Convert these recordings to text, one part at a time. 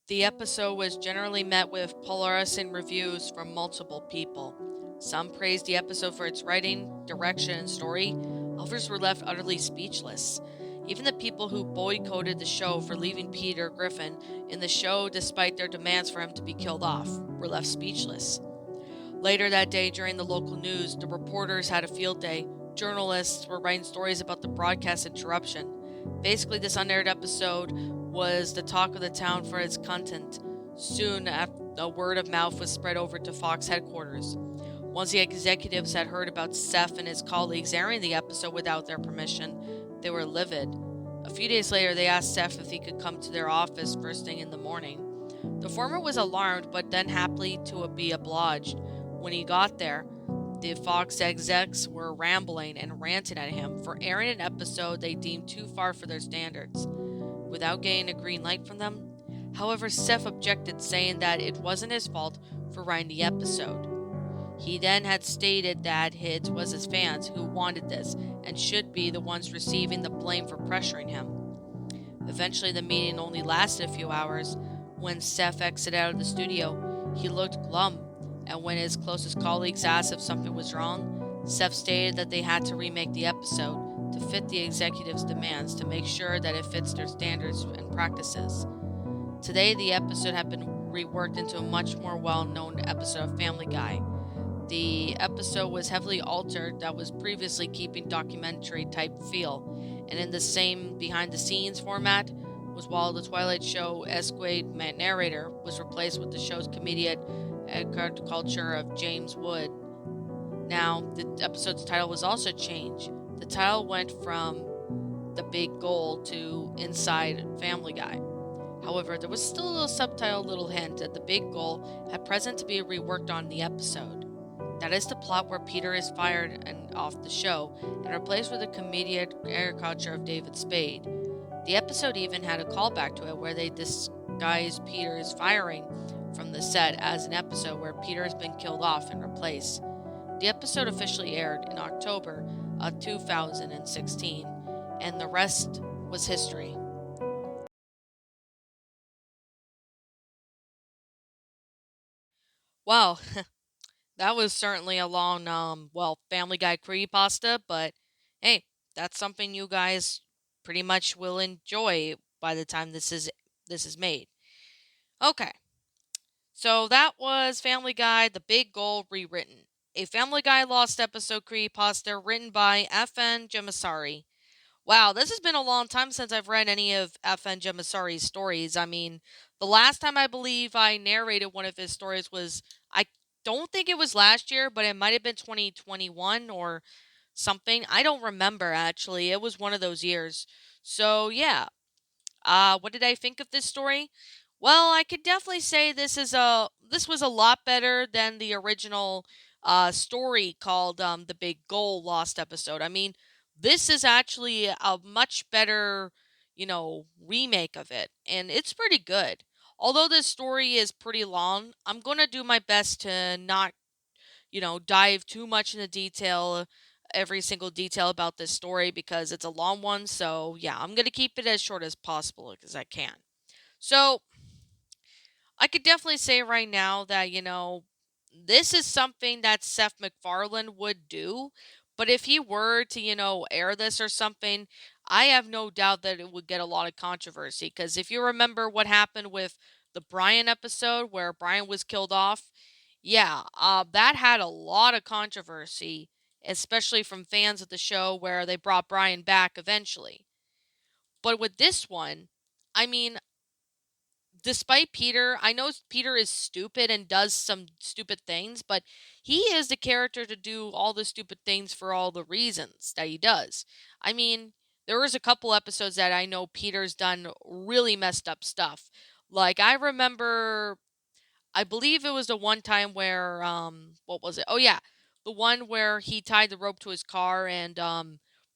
The episode was generally met with polarizing reviews from multiple people. Some praised the episode for its writing, direction, and story, others were left utterly speechless. Even the people who boycotted the show for leaving Peter Griffin in the show despite their demands for him to be killed off were left speechless. Later that day, during the local news, the reporters had a field day. Journalists were writing stories about the broadcast interruption. Basically, this unaired episode was the talk of the town for its content. Soon, a word of mouth was spread over to Fox headquarters. Once the executives had heard about Seth and his colleagues airing the episode without their permission, they were livid. A few days later, they asked Seth if he could come to their office first thing in the morning. The former was alarmed, but then happily to be obliged. When he got there, the Fox execs were rambling and ranting at him for airing an episode they deemed too far for their standards, without getting a green light from them. However, Seth objected, saying that it wasn't his fault for writing the episode. He then had stated that it was his fans who wanted this and should be the ones receiving the blame for pressuring him. Eventually, the meeting only lasted a few hours. When Seth exited out of the studio, he looked glum, and when his closest colleagues asked if something was wrong, Seth stated that they had to remake the episode to fit the executives' demands to make sure that it fits their standards and practices. Today, the episode had been reworked into a much more well-known episode of Family Guy. The episode was heavily altered that was previously keeping documentary type feel, and in the same behind the scenes format was while the Twilight Show esque narrator was replaced with the show's comedian culture of James Wood. Now, the episode's title was also changed. The title went from The Big Goal to Inside Family Guy. However, there was still a little subtitle, little hint that the big goal had present to be reworked on the episode. That is the plot where Peter is fired and off the show and replaced with a comedic caricature of David Spade. The episode even had a callback to it where they disguised Peter's firing from the set as an episode where Peter has been killed off and replaced. The episode officially aired in October of 2016, and the rest was history. Wow, that was certainly a long, Family Guy creepypasta, but hey, that's something you guys pretty much will enjoy by the time this is made. Okay, so that was Family Guy: The Big Goal Rewritten, a Family Guy Lost episode creepypasta written by Affan Jamsari. Wow, this has been a long time since I've read any of Affan Jamsari's stories. I mean, the last time I believe I narrated one of his stories was, I don't think it was last year, but it might have been 2021 or something. I don't remember actually. It was one of those years. So, yeah. What did I think of this story? Well, I could definitely say this was a lot better than the original story called The Big Goal Lost episode. I mean, this is actually a much better, remake of it, and it's pretty good. Although this story is pretty long, I'm going to do my best to not, dive too much into detail, every single detail about this story because it's a long one. So, yeah, I'm going to keep it as short as possible as I can. So, I could definitely say right now that, this is something that Seth MacFarlane would do. But if he were to, air this or something, I have no doubt that it would get a lot of controversy. Because if you remember what happened with the Brian episode where Brian was killed off, yeah, that had a lot of controversy, especially from fans of the show where they brought Brian back eventually. But with this one, I mean, despite Peter, I know Peter is stupid and does some stupid things, but he is the character to do all the stupid things for all the reasons that he does. I mean, there was a couple episodes that I know Peter's done really messed up stuff. Like I remember, I believe it was the one time where what was it? Oh yeah, the one where he tied the rope to his car and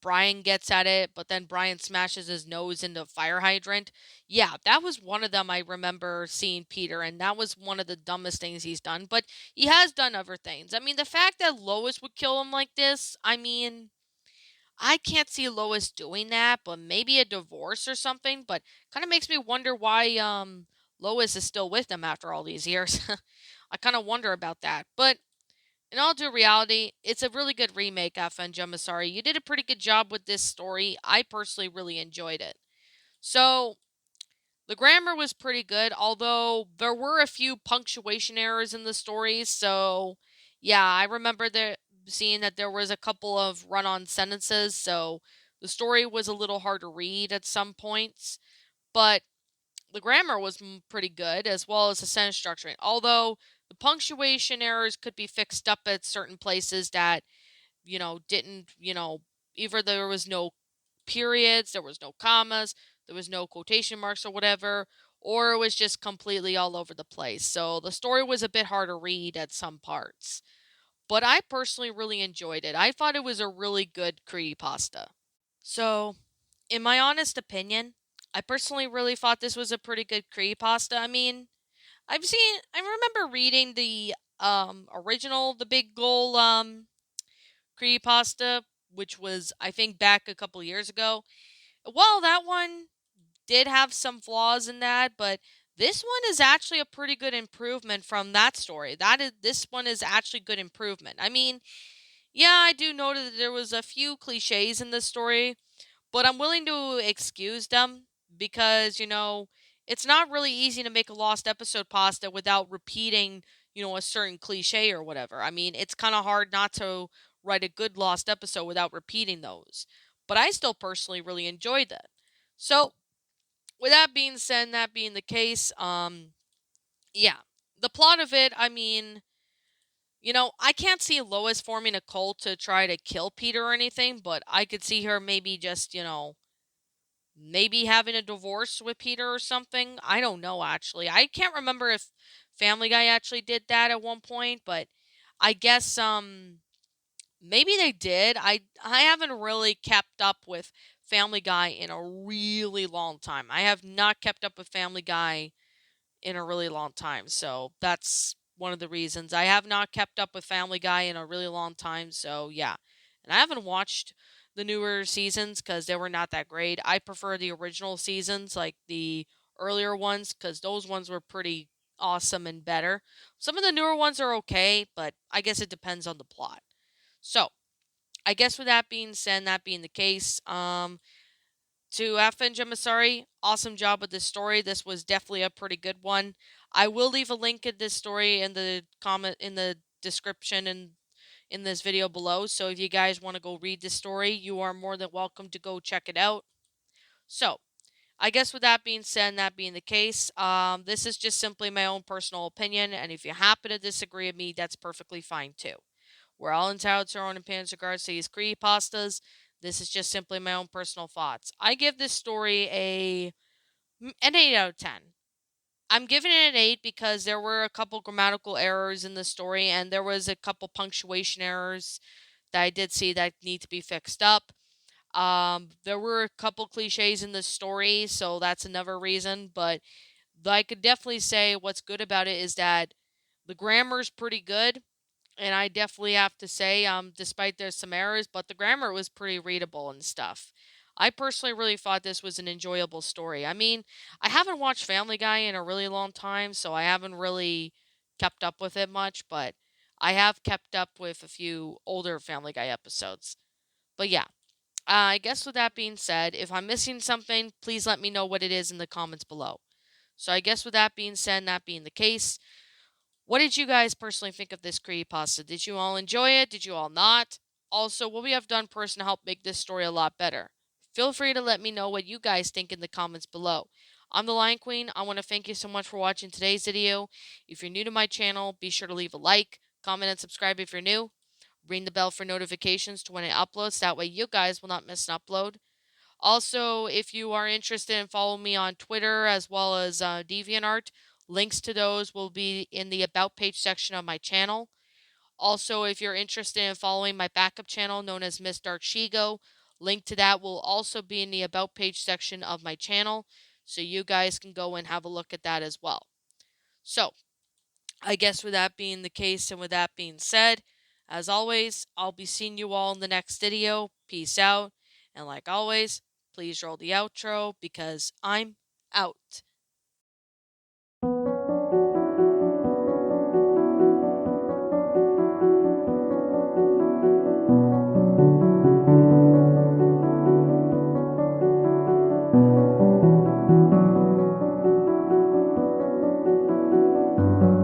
Brian gets at it, but then Brian smashes his nose into a fire hydrant. Yeah, that was one of them I remember seeing Peter, and that was one of the dumbest things he's done, but he has done other things. I mean, the fact that Lois would kill him like this, I mean, I can't see Lois doing that, but maybe a divorce or something, but kind of makes me wonder why Lois is still with them after all these years. I kind of wonder about that. But in all due reality, it's a really good remake, Affan Jamsari. You did a pretty good job with this story. I personally really enjoyed it. So, the grammar was pretty good, although there were a few punctuation errors in the story. So, yeah, I remember seeing that there was a couple of run-on sentences, so the story was a little hard to read at some points. But the grammar was pretty good, as well as the sentence structuring. Although the punctuation errors could be fixed up at certain places that, didn't, either there was no periods, there was no commas, there was no quotation marks or whatever, or it was just completely all over the place. So the story was a bit hard to read at some parts. But I personally really enjoyed it. I thought it was a really good creepypasta. So, in my honest opinion, I personally really thought this was a pretty good creepypasta. I mean, I remember reading the original The Big Goal creepypasta, which was I think back a couple years ago. Well, that one did have some flaws in that, but this one is actually a pretty good improvement from that story. This one is actually good improvement. I mean, yeah, I do know that there was a few cliches in this story, but I'm willing to excuse them because, it's not really easy to make a lost episode pasta without repeating, a certain cliche or whatever. I mean, it's kind of hard not to write a good lost episode without repeating those. But I still personally really enjoyed that. So, with that being said, and that being the case, yeah, the plot of it, I mean, I can't see Lois forming a cult to try to kill Peter or anything, but I could see her maybe just, maybe having a divorce with Peter or something. I don't know, actually. I can't remember if Family Guy actually did that at one point, but I guess, maybe they did. I haven't really kept up with Family Guy in a really long time. I have not kept up with Family Guy in a really long time. So that's one of the reasons. I have not kept up with Family Guy in a really long time. So yeah. And I haven't watched the newer seasons because they were not that great. I prefer the original seasons, like the earlier ones, because those ones were pretty awesome and better. Some of the newer ones are okay, but I guess it depends on the plot. So, I guess with that being said, that being the case, to Affan Jamasari, awesome job with this story. This was definitely a pretty good one. I will leave a link in this story in the comment in the description and in this video below. So if you guys want to go read this story, you are more than welcome to go check it out. So I guess with that being said, and that being the case, this is just simply my own personal opinion, and if you happen to disagree with me, that's perfectly fine too. We're all entitled to our own opinions regards to these creepypastas. This is just simply my own personal thoughts. I give this story an 8 out of 10. I'm giving it an 8 because there were a couple grammatical errors in the story, and there was a couple punctuation errors that I did see that need to be fixed up. There were a couple cliches in the story, so that's another reason. But I could definitely say what's good about it is that the grammar's pretty good. And I definitely have to say, despite there's some errors, but the grammar was pretty readable and stuff. I personally really thought this was an enjoyable story. I mean, I haven't watched Family Guy in a really long time, so I haven't really kept up with it much, but I have kept up with a few older Family Guy episodes. But yeah, I guess with that being said, if I'm missing something, please let me know what it is in the comments below. So I guess with that being said, and that being the case, what did you guys personally think of this creepypasta? Did you all enjoy it? Did you all not? Also, what we have done personally to help make this story a lot better? Feel free to let me know what you guys think in the comments below. I'm the Lion Queen. I want to thank you so much for watching today's video. If you're new to my channel, be sure to leave a like, comment, and subscribe if you're new. Ring the bell for notifications to when it uploads. That way you guys will not miss an upload. Also, if you are interested in following me on Twitter as well as DeviantArt, links to those will be in the About page section of my channel. Also, if you're interested in following my backup channel known as Miss Dark Shigo, link to that will also be in the About page section of my channel, so you guys can go and have a look at that as well. So, I guess with that being the case and with that being said, as always, I'll be seeing you all in the next video. Peace out. And like always, please roll the outro because I'm out.